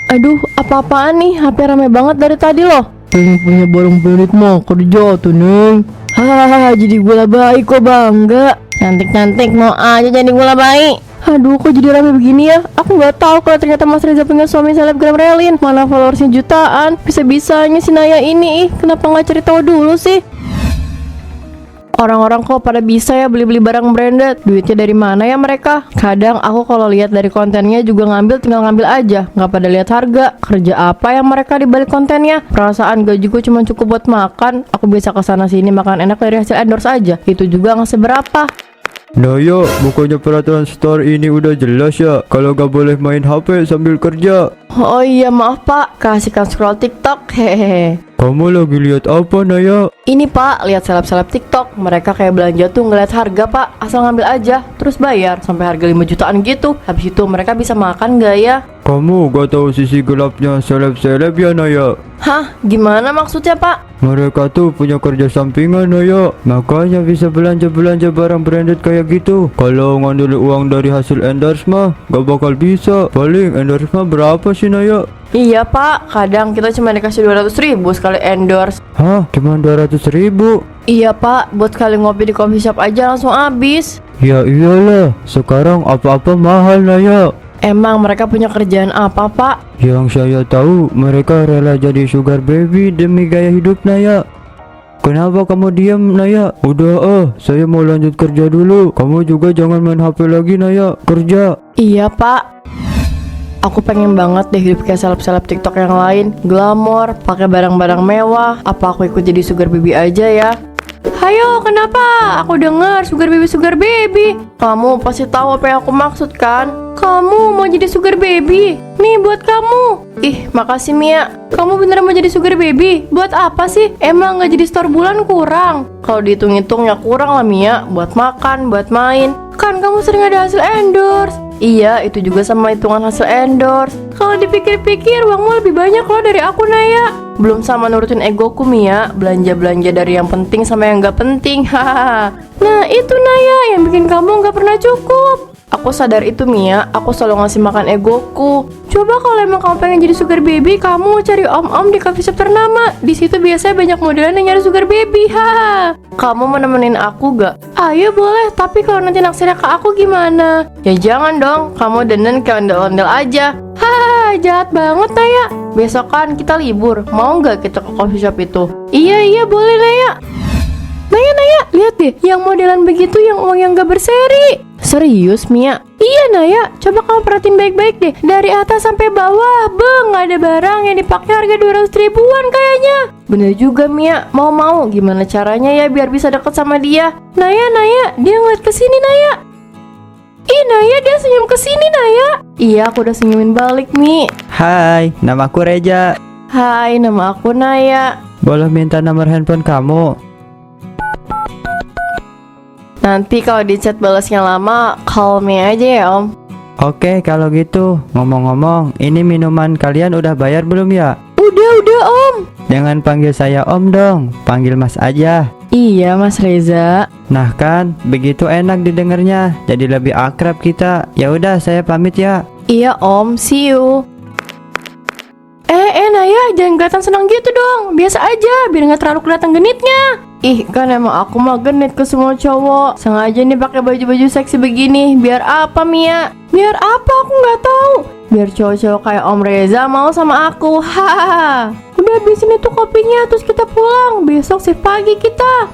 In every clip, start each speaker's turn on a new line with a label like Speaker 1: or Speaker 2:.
Speaker 1: Aduh, apa-apaan nih? HP rame banget dari tadi loh.
Speaker 2: Yang punya barang branded mah kerja tuh Neng.
Speaker 1: Hahaha, jadi gula bayi kok bangga. Cantik-cantik mau aja jadi gula bayi. Aduh, kok jadi rame begini ya? Aku nggak tahu kalau ternyata Mas Reza punya suami selebgram relin. Mana followersnya jutaan. Bisa-bisanya si Naya ini, kenapa nggak cari tahu dulu sih? Orang-orang kok pada bisa ya beli-beli barang branded. Duitnya dari mana ya mereka? Kadang aku kalau lihat dari kontennya juga tinggal ngambil aja. Nggak pada lihat harga. Kerja apa yang mereka di balik kontennya? Perasaan gajiku cuma cukup buat makan. Aku bisa kesana sini makan enak dari hasil endorse aja. Itu juga nggak seberapa.
Speaker 2: Naya, bukannya peraturan store ini udah jelas ya, kalau gak boleh main HP sambil kerja.
Speaker 1: Oh iya, maaf pak, kasihkan scroll TikTok. Hehehe.
Speaker 2: Kamu lagi lihat apa Naya?
Speaker 1: Ini pak, lihat seleb-seleb TikTok. Mereka kayak belanja tuh ngeliat harga pak, asal ngambil aja, terus bayar sampai harga 5 jutaan gitu. Habis itu mereka bisa makan gak ya?
Speaker 2: Kamu gak tahu sisi gelapnya seleb-seleb ya Naya?
Speaker 1: Hah? Gimana maksudnya pak?
Speaker 2: Mereka tuh punya kerja sampingan Naya, makanya bisa belanja-belanja barang branded kayak gitu. Kalau ngambil uang dari hasil endorse mah gak bakal bisa. Paling endorse mah berapa sih Naya?
Speaker 1: Iya pak, kadang kita cuma dikasih 200.000 sekali endorse.
Speaker 2: Hah? Cuma 200.000?
Speaker 1: Iya pak, buat sekali ngopi di coffee shop aja langsung habis.
Speaker 2: Ya iyalah, sekarang apa-apa mahal Naya.
Speaker 1: Emang mereka punya kerjaan apa pak?
Speaker 2: Yang saya tahu mereka rela jadi sugar baby demi gaya hidup Naya. Kenapa kamu diam Naya? Udah saya mau lanjut kerja dulu. Kamu juga jangan main HP lagi Naya, kerja.
Speaker 1: Iya pak. Aku pengen banget deh hidup kayak seleb-seleb TikTok yang lain. Glamor, pakai barang-barang mewah. Apa aku ikut jadi sugar baby aja ya? Hayo, kenapa? Aku dengar sugar baby. Kamu pasti tahu apa yang aku maksud kan? Kamu mau jadi sugar baby? Nih buat kamu. Ih, makasih Mia. Kamu beneran mau jadi sugar baby? Buat apa sih? Emang nggak jadi store bulan kurang? Kalau dihitung-hitung ya kurang lah Mia. Buat makan, buat main. Kan kamu sering ada hasil endorse. Iya, itu juga sama hitungan hasil endorse. Kalau dipikir-pikir, uangmu lebih banyak loh dari aku, Naya. Belum sama nurutin egoku, Mia. Belanja-belanja dari yang penting sama yang gak penting. Hahaha. Nah, itu Naya yang bikin kamu gak pernah cukup. Aku sadar itu, Mia. Aku selalu ngasih makan egoku. Coba kalau emang kamu pengen jadi sugar baby, kamu cari om-om di coffee shop ternama. Di situ biasanya banyak modelan yang nyari sugar baby. Haha. Kamu mau nemenin aku gak? Ayo boleh, tapi kalau nanti naksirnya ke aku gimana? Ya jangan dong, kamu denen kayak ondel-ondel aja. Hahaha, jahat banget Naya. Besok kan kita libur, mau gak kita ke coffee shop itu? Iya boleh Naya. Naya, lihat deh, yang modelan begitu yang uang yang gak berseri. Serius Mia? Iya Naya, coba kamu perhatiin baik-baik deh. Dari atas sampai bawah, gak ada barang yang dipakai harga 200 ribuan kayaknya. Bener juga Mia, mau gimana caranya ya biar bisa deket sama dia? Naya, dia ngeliat kesini Naya. Ih Naya, dia senyum kesini Naya. Iya, aku udah senyumin balik Mi.
Speaker 2: Hai, namaku Reja.
Speaker 1: Hai, nama aku Naya.
Speaker 2: Boleh minta nomor handphone kamu?
Speaker 1: Nanti kalau di chat balasnya lama, call me aja ya om.
Speaker 2: Oke, kalau gitu. Ngomong-ngomong, ini minuman kalian udah bayar belum ya?
Speaker 1: Udah om.
Speaker 2: Jangan panggil saya om dong, panggil mas aja.
Speaker 1: Iya Mas Reza.
Speaker 2: Nah kan, begitu enak didengarnya, jadi lebih akrab kita. Ya udah, saya pamit ya.
Speaker 1: Iya om, see you. Naya, jangan kelihatan senang gitu dong. Biasa aja, biar nggak terlalu kelihatan genitnya. Ih, kan emang aku mah genit ke semua cowok. Sengaja nih pakai baju-baju seksi begini. Biar apa Mia? Biar apa aku nggak tahu. Biar cowok-cowok kayak Om Reza mau sama aku. Hahaha. Udah habisin itu kopinya, terus kita pulang. Besok shift pagi kita.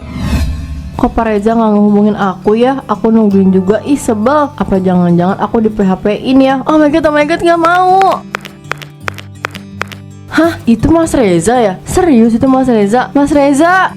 Speaker 1: Kok Pak Reza nggak ngehubungin aku ya? Aku nungguin juga. Ih sebel. Apa jangan-jangan aku di PHP-in ya? Oh my god, nggak mau. Hah? Itu Mas Reza ya? Serius itu Mas Reza? Mas Reza?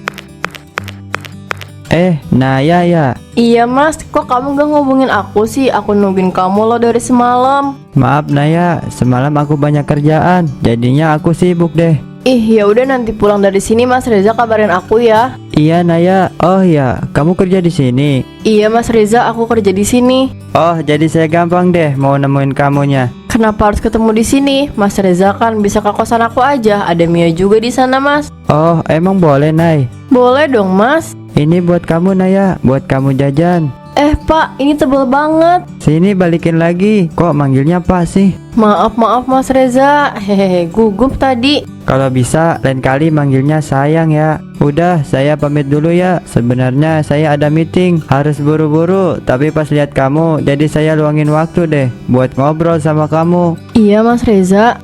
Speaker 2: Naya ya?
Speaker 1: Iya Mas, kok kamu gak ngubungin aku sih? Aku nungguin kamu loh dari semalam.
Speaker 2: Maaf Naya, semalam aku banyak kerjaan, jadinya aku sibuk deh.
Speaker 1: Ih, ya udah nanti pulang dari sini Mas Reza kabarin aku ya.
Speaker 2: Iya Naya. Oh ya, kamu kerja di sini?
Speaker 1: Iya Mas Reza, aku kerja di sini.
Speaker 2: Oh, jadi saya gampang deh mau nemuin kamunya.
Speaker 1: Kenapa harus ketemu di sini? Mas Reza kan bisa ke kosan aku aja. Ada Mia juga di sana Mas.
Speaker 2: Oh, emang boleh Nay?
Speaker 1: Boleh dong Mas.
Speaker 2: Ini buat kamu Naya, buat kamu jajan.
Speaker 1: Pak, ini tebal banget.
Speaker 2: Sini balikin lagi. Kok manggilnya Pak sih?
Speaker 1: Maaf Mas Reza. Hehehe, gugup tadi.
Speaker 2: Kalau bisa lain kali manggilnya sayang ya. Udah, saya pamit dulu ya. Sebenarnya saya ada meeting, harus buru-buru. Tapi pas lihat kamu, jadi saya luangin waktu deh buat ngobrol sama kamu.
Speaker 1: Iya Mas Reza.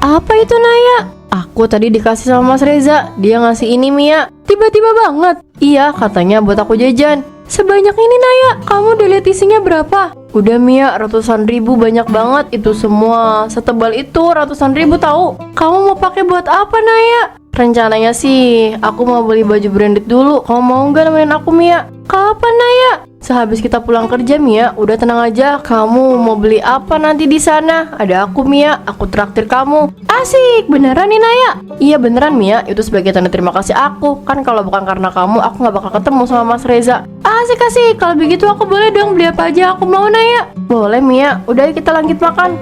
Speaker 1: Apa itu Naya? Aku tadi dikasih sama Mas Reza. Dia ngasih ini Mia. Tiba-tiba banget. Iya, katanya buat aku jajan. Sebanyak ini Naya. Kamu udah lihat isinya berapa? Udah Mia, ratusan ribu, banyak banget. Itu semua setebal itu, ratusan ribu tahu. Kamu mau pakai buat apa Naya? Rencananya sih aku mau beli baju branded dulu. Kamu mau nggak nemenin aku Mia? Kapan Naya? Sehabis kita pulang kerja Mia. Udah tenang aja. Kamu mau beli apa nanti di sana? Ada aku Mia. Aku traktir kamu. Asik, beneran nih Naya? Iya beneran Mia. Itu sebagai tanda terima kasih aku. Kan kalau bukan karena kamu, aku nggak bakal ketemu sama Mas Reza. Asik. Kalau begitu aku boleh dong beli apa aja aku mau Naya. Boleh Mia. Udah kita lanjut makan.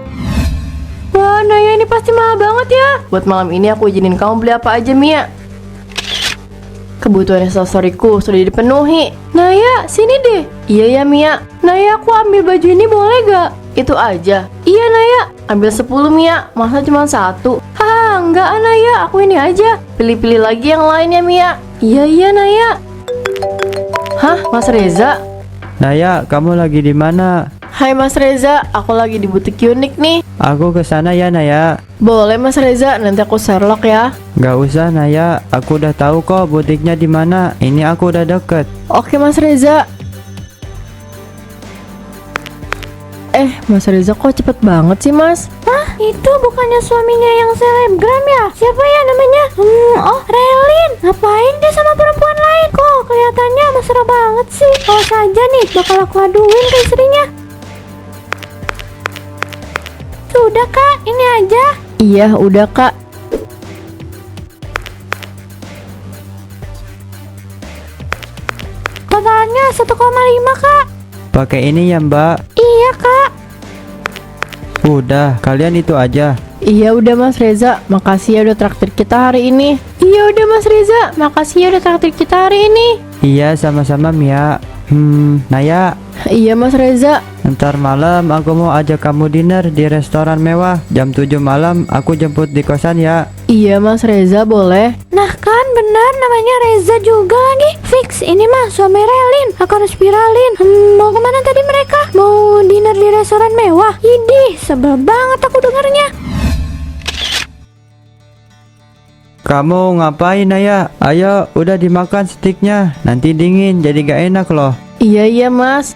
Speaker 1: Wah Naya, ini pasti mahal banget ya. Buat malam ini aku izinin kamu beli apa aja Mia. Kebutuhan aksesoriku sudah dipenuhi. Naya, sini deh. Iya ya Mia. Naya, aku ambil baju ini boleh gak? Itu aja. Iya Naya, ambil 10 Mia. Masa cuma 1? Haha, enggak Naya, aku ini aja. Pilih-pilih lagi yang lainnya Mia. Iya Naya. Hah, Mas Reza?
Speaker 2: Naya, kamu lagi di mana?
Speaker 1: Hai Mas Reza, aku lagi di butik unik nih.
Speaker 2: Aku ke sana ya Naya.
Speaker 1: Boleh Mas Reza, nanti aku Sherlock ya.
Speaker 2: Gak usah Naya, aku udah tahu kok butiknya di mana. Ini aku udah deket.
Speaker 1: Oke Mas Reza. Mas Reza kok cepet banget sih Mas?
Speaker 3: Hah? Itu bukannya suaminya yang selebgram ya? Siapa ya namanya? Oh, Relin. Ngapain dia sama perempuan lain? Kok kelihatannya mesra banget sih? Kalau saja nih, bakal aku aduin ke istrinya. Sudah Kak, ini aja.
Speaker 1: Iya, udah Kak.
Speaker 3: Totalnya 1,5 Kak.
Speaker 2: Pakai ini ya Mbak.
Speaker 3: Iya Kak.
Speaker 2: Udah, kalian itu aja.
Speaker 1: Iya udah Mas Reza, makasih ya udah traktir kita hari ini. Iya udah Mas Reza, makasih ya udah traktir kita hari ini.
Speaker 2: Iya, sama-sama Mia. Naya,
Speaker 1: Iya Mas Reza.
Speaker 2: ntar malam aku mau ajak kamu dinner di restoran mewah. Jam 7 malam aku jemput di kosan ya.
Speaker 1: Iya Mas Reza, boleh.
Speaker 3: Nah kan benar namanya Reza juga lagi. Fix, ini mah suami Relin. Aku harus viralin. Mau kemana tadi mereka? Mau dinner di restoran mewah. Idih, sebel banget aku dengarnya.
Speaker 2: Kamu ngapain Naya? Ayo, udah dimakan steaknya. Nanti dingin jadi gak enak loh.
Speaker 1: Iya Mas.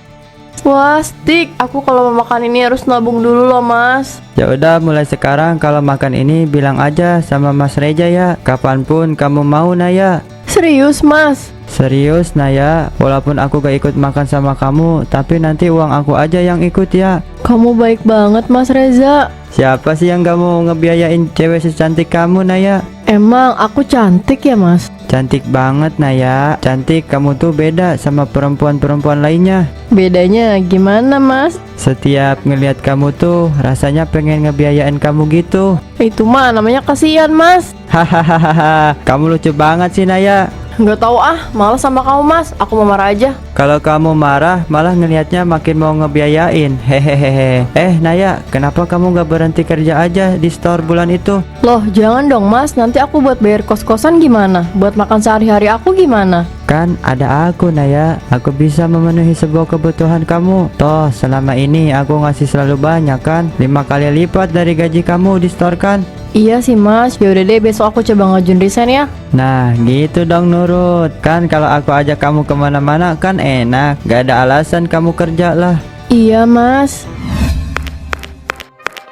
Speaker 1: Wah stick, aku kalau mau makan ini harus nabung dulu loh Mas.
Speaker 2: Ya udah, mulai sekarang kalau makan ini bilang aja sama Mas Reja ya. Kapanpun kamu mau Naya.
Speaker 1: Serius Mas?
Speaker 2: Serius Naya, walaupun aku gak ikut makan sama kamu, tapi nanti uang aku aja yang ikut ya.
Speaker 1: Kamu baik banget Mas Reza.
Speaker 2: Siapa sih yang gak mau ngebiayain cewek secantik kamu Naya?
Speaker 1: Emang aku cantik ya Mas?
Speaker 2: Cantik banget Naya. Cantik kamu tuh beda sama perempuan-perempuan lainnya.
Speaker 1: Bedanya gimana Mas?
Speaker 2: Setiap ngelihat kamu tuh rasanya pengen ngebiayain kamu gitu.
Speaker 1: Itu mah namanya kasihan Mas.
Speaker 2: Hahaha, kamu lucu banget sih Naya.
Speaker 1: Nggak tahu malas sama kamu Mas. Aku mau marah aja.
Speaker 2: Kalau kamu marah malah ngelihatnya makin mau ngebiayain. Hehehe. Naya, kenapa kamu gak berhenti kerja aja di store bulan itu?
Speaker 1: Loh jangan dong Mas, nanti aku buat bayar kos-kosan gimana? Buat makan sehari-hari aku gimana?
Speaker 2: Kan ada aku Naya, aku bisa memenuhi semua kebutuhan kamu. Toh selama ini aku ngasih selalu banyak kan, 5 kali lipat dari gaji kamu di store kan.
Speaker 1: Iya sih Mas, yaudah deh besok aku coba ngajuin resign ya.
Speaker 2: Nah gitu dong nurut. Kan kalau aku ajak kamu kemana-mana kan enak, gak ada alasan kamu kerja lah.
Speaker 1: Iya Mas.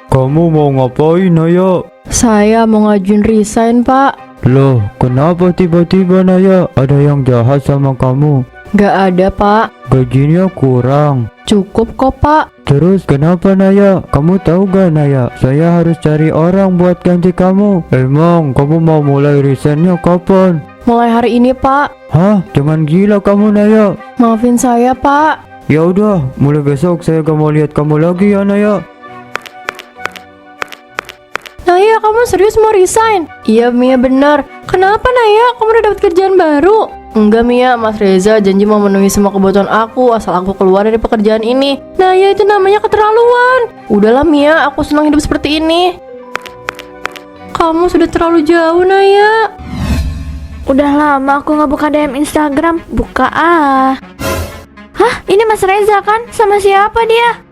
Speaker 2: Kamu mau ngapain Naya?
Speaker 1: Saya mau ngajuin resign Pak.
Speaker 2: Loh, kenapa tiba-tiba Naya? Ada yang jahat sama kamu?
Speaker 1: Gak ada Pak,
Speaker 2: Gajinya kurang.
Speaker 1: cukup kok Pak.
Speaker 2: Terus kenapa Naya? Kamu tahu gak Naya? Saya harus cari orang buat ganti kamu. Emang kamu mau mulai resignnya kapan?
Speaker 1: Mulai hari ini Pak.
Speaker 2: Hah? Jangan gila kamu Naya.
Speaker 1: Maafin saya Pak.
Speaker 2: Ya udah, mulai besok saya gak mau lihat kamu lagi ya Naya.
Speaker 1: Naya, kamu serius mau resign? Iya Mia bener. Kenapa Naya? Kamu udah dapat kerjaan baru? Enggak Mia, Mas Reza janji mau memenuhi semua kebutuhan aku asal aku keluar dari pekerjaan ini. Nah ya itu namanya keterlaluan. Udahlah Mia, aku senang hidup seperti ini. Kamu sudah terlalu jauh Naya.
Speaker 3: Udah lama aku nggak buka DM Instagram. Buka ah. Hah, ini Mas Reza kan? Sama siapa dia?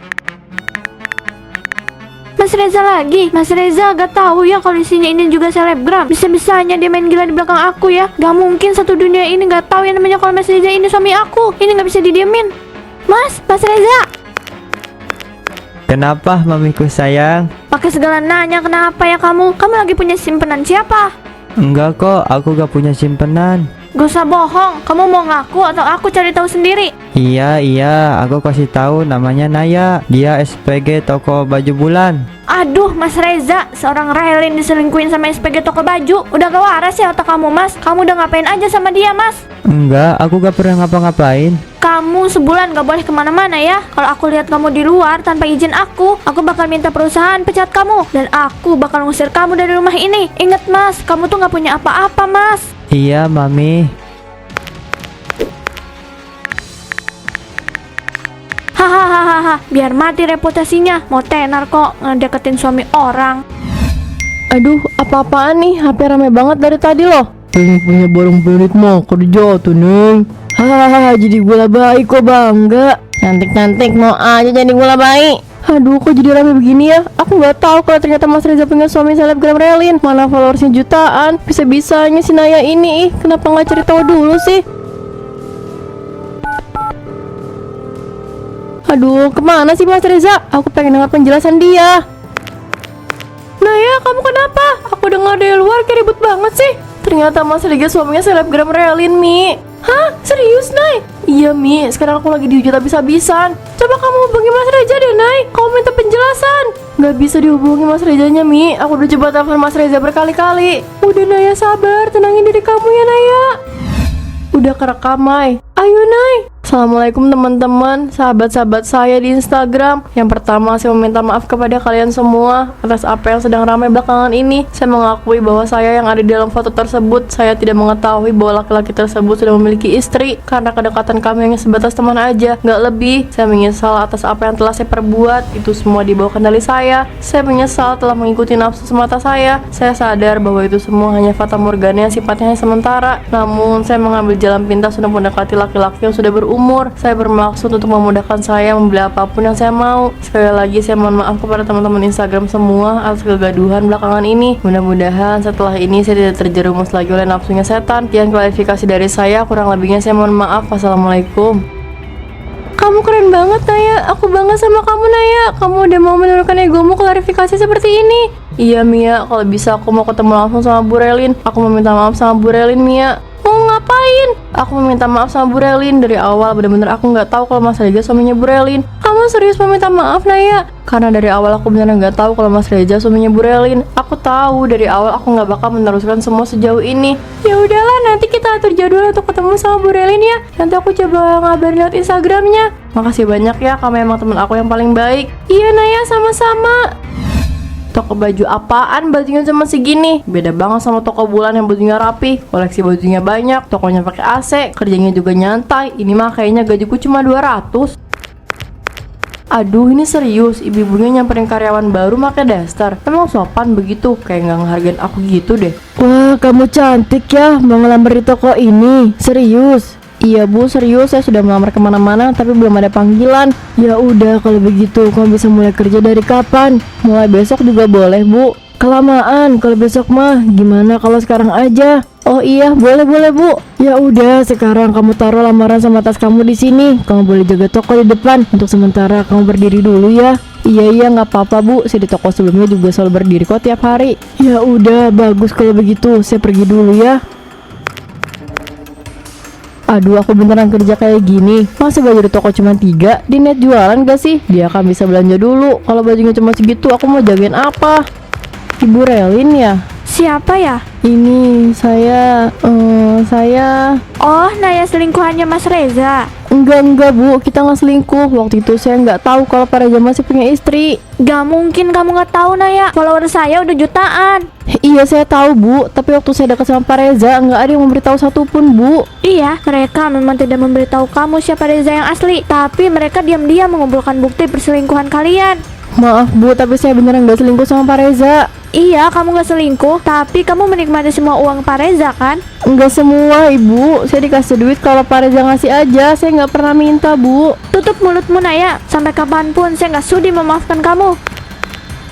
Speaker 3: Mas Reza lagi. Mas Reza gak tahu ya kalau isinya ini juga selebgram. Bisa-bisanya dia main gila di belakang aku ya. Gak mungkin satu dunia ini gak tahu yang namanya kalau Mas Reza ini suami aku. Ini gak bisa didiemin. Mas Reza.
Speaker 2: Kenapa mamiku sayang?
Speaker 3: Pakai segala nanya kenapa ya kamu? Kamu lagi punya simpenan siapa?
Speaker 2: Enggak kok, aku gak punya simpenan.
Speaker 3: Gak usah bohong. Kamu mau ngaku atau aku cari tahu sendiri?
Speaker 2: Iya, aku kasih tahu namanya Naya. Dia SPG toko baju bulan.
Speaker 3: Aduh, Mas Reza, seorang Raelin diselingkuhin sama SPG toko baju. Udah gak waras ya otak kamu, Mas? Kamu udah ngapain aja sama dia, Mas?
Speaker 2: Enggak, aku gak pernah ngapa-ngapain.
Speaker 3: Kamu sebulan gak boleh kemana-mana ya. Kalau aku lihat kamu di luar tanpa izin aku bakal minta perusahaan pecat kamu. Dan aku bakal ngusir kamu dari rumah ini. Ingat, Mas, kamu tuh gak punya apa-apa, Mas.
Speaker 2: Iya, Mami.
Speaker 3: Hahaha, biar mati reputasinya. Mau tenar kok ngedeketin suami orang.
Speaker 1: Aduh, apa-apaan nih? HP rame banget dari tadi loh. Pengen punya barang pelit mau kerja tuh Neng. Hahaha, jadi gula baik kok bangga. Cantik-cantik mau aja jadi gula baik. Aduh, kok jadi rame begini ya? Aku nggak tahu kalau ternyata Mas Reza punya suami selebgram Relin. Mana followersnya jutaan. Bisa-bisanya si Naya ini. Kenapa nggak cari tahu dulu sih? Aduh, kemana sih Mas Reza? Aku pengen dengar penjelasan dia. Naya, kamu kenapa? Aku dengar dari luar kayak ribut banget sih. Ternyata Mas Reza suaminya selebgram Relin, Mi. Hah? Serius, Nay? Iya, Mi. Sekarang aku lagi dihujat habis-habisan. Coba kamu hubungi Mas Reza deh, Nay. Kamu minta penjelasan. Gak bisa dihubungi Mas Rezanya, Mi. Aku udah coba telepon Mas Reza berkali-kali. Udah, Naya, sabar. Tenangin diri kamu ya, Naya. Udah kerekam, Mai. Ayo, Nay. Assalamualaikum teman-teman, sahabat-sahabat saya di Instagram. Yang pertama, saya meminta maaf kepada kalian semua atas apa yang sedang ramai belakangan ini. Saya mengakui bahwa saya yang ada di dalam foto tersebut, saya tidak mengetahui bahwa laki-laki tersebut sudah memiliki istri. Karena kedekatan kami hanya sebatas teman aja, nggak lebih. Saya menyesal atas apa yang telah saya perbuat. Itu semua di bawah kendali saya. Saya menyesal telah mengikuti nafsu semata saya. Saya sadar bahwa itu semua hanya fata morgana yang sifatnya hanya sementara. Namun, saya mengambil jalan pintas untuk mendekati laki-laki yang sudah berumur. Saya bermaksud untuk memudahkan saya membeli apapun yang saya mau. Sekali lagi saya mohon maaf kepada teman-teman Instagram semua atas kegaduhan belakangan ini. Mudah-mudahan setelah ini saya tidak terjerumus lagi oleh nafsunya setan. Sekian klarifikasi dari saya, kurang lebihnya saya mohon maaf. Wassalamualaikum. Kamu keren banget, Naya. Aku bangga sama kamu, Naya. Kamu udah mau menurunkan egomu klarifikasi seperti ini. Iya, Mia. Kalau bisa aku mau ketemu langsung sama Bu Relin. Aku mau minta maaf sama Bu Relin, Mia. Mau ngapain? Aku meminta maaf sama Bu Relin. Dari awal bener-bener aku nggak tahu kalau Mas Reza suaminya Bu Relin. Kamu serius meminta maaf, Naya? Karena dari awal aku bener nggak tahu kalau Mas Reza suaminya Bu Relin. Aku tahu dari awal aku nggak bakal meneruskan semua sejauh ini. Ya udahlah, nanti kita atur jadwal untuk ketemu sama Bu Relin ya. Nanti aku coba ngabarin lewat Instagramnya. Makasih banyak ya, kamu emang teman aku yang paling baik. Iya, Naya, sama-sama. Toko baju apaan bajunya cuma segini? Beda banget sama toko bulan yang bajunya rapi, koleksi bajunya banyak, tokonya pakai AC, kerjanya juga nyantai. Ini mah kayaknya gajiku cuma 200. Aduh, ini serius, ibu-ibunya nyamperin karyawan baru pakai daster. Emang sopan begitu, kayak nggak ngehargain aku gitu deh. Wah, kamu cantik ya, mau ngelamar di toko ini. Serius? Iya Bu, serius, saya sudah melamar kemana-mana tapi belum ada panggilan. Ya udah, kalau begitu kamu bisa mulai kerja dari kapan? Mulai besok juga boleh Bu. Kelamaan kalau besok mah. Gimana kalau sekarang aja? Oh iya, boleh Bu. Ya udah, sekarang kamu taruh lamaran sama tas kamu di sini. Kamu boleh jaga toko di depan. Untuk sementara kamu berdiri dulu ya. Iya, nggak apa-apa Bu. Saya di toko sebelumnya juga selalu berdiri kok tiap hari. Ya udah, bagus kalau begitu. Saya pergi dulu ya. Aduh, aku beneran kerja kayak gini. Masa baju di toko cuma 3? Di net jualan gak sih? Dia kan bisa belanja dulu. Kalau bajunya cuma segitu, aku mau jagain apa? Ibu Relin ya?
Speaker 3: Siapa ya?
Speaker 1: Ini saya.
Speaker 3: Oh, Naya selingkuhannya Mas Reza.
Speaker 1: Enggak Bu, kita nggak selingkuh. Waktu itu saya nggak tahu kalau Pak Reza masih punya istri.
Speaker 3: Gak mungkin kamu gak tahu Naya. Follower saya udah jutaan.
Speaker 1: Iya saya tahu Bu, tapi waktu saya dekat sama Pak Reza nggak ada yang memberitahu satupun Bu.
Speaker 3: Iya, mereka memang tidak memberitahu kamu siapa Reza yang asli. Tapi mereka diam-diam mengumpulkan bukti perselingkuhan kalian.
Speaker 1: Maaf Bu, tapi saya beneran nggak selingkuh sama Pak Reza.
Speaker 3: Iya, kamu gak selingkuh, tapi kamu menikmati semua uang Pak Reza kan?
Speaker 1: Enggak semua Ibu, saya dikasih duit kalau Pak Reza ngasih aja. Saya nggak pernah minta Bu.
Speaker 3: Tutup mulutmu Naya. Sampai kapanpun saya gak sudi memaafkan kamu.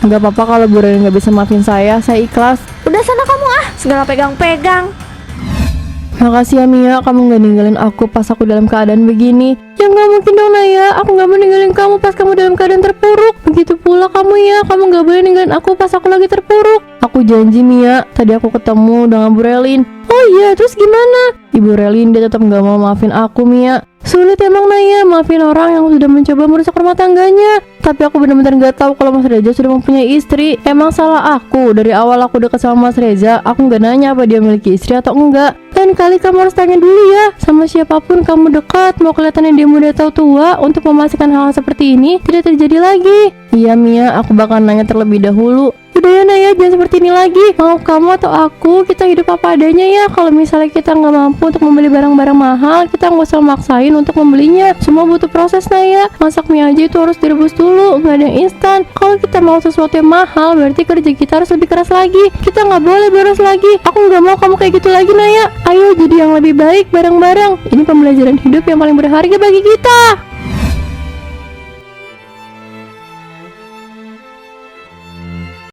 Speaker 1: Nggak apa-apa kalau Bu Relin nggak bisa maafin saya ikhlas.
Speaker 3: Udah sana kamu segala pegang-pegang.
Speaker 1: Makasih ya Mia, kamu nggak ninggalin aku pas aku dalam keadaan begini. Ya nggak mungkin dong Naya, aku nggak mau ninggalin kamu pas kamu dalam keadaan terpuruk. Begitu pula kamu ya, kamu nggak boleh ninggalin aku pas aku lagi terpuruk. Aku janji Mia, tadi aku ketemu dengan Bu Relin. Oh iya, terus gimana? Ibu Relin dia tetap nggak mau maafin aku Mia. Sulit emang Naya maafin orang yang sudah mencoba merusak rumah tangganya. Tapi aku benar-benar gak tahu kalau Mas Reza sudah mempunyai istri. Emang salah aku, dari awal aku dekat sama Mas Reza, aku gak nanya apa dia memiliki istri atau enggak. Lain kali kamu harus tanya dulu ya, sama siapapun kamu dekat, mau kelihatan yang dia muda atau tua, untuk memastikan hal seperti ini tidak terjadi lagi. Iya Mia, aku bakal nanya terlebih dahulu. Udah ya Naya, jangan seperti ini lagi. Mau kamu atau aku, kita hidup apa adanya ya. Kalau misalnya kita nggak mampu untuk membeli barang-barang mahal, kita nggak usah maksain untuk membelinya. Semua butuh proses Naya. Masak mie aja itu harus direbus dulu, nggak ada yang instan. Kalau kita mau sesuatu yang mahal, berarti kerja kita harus lebih keras lagi. Kita nggak boleh boros lagi. Aku nggak mau kamu kayak gitu lagi Naya. Ayo jadi yang lebih baik bareng-bareng. Ini pembelajaran hidup yang paling berharga bagi kita.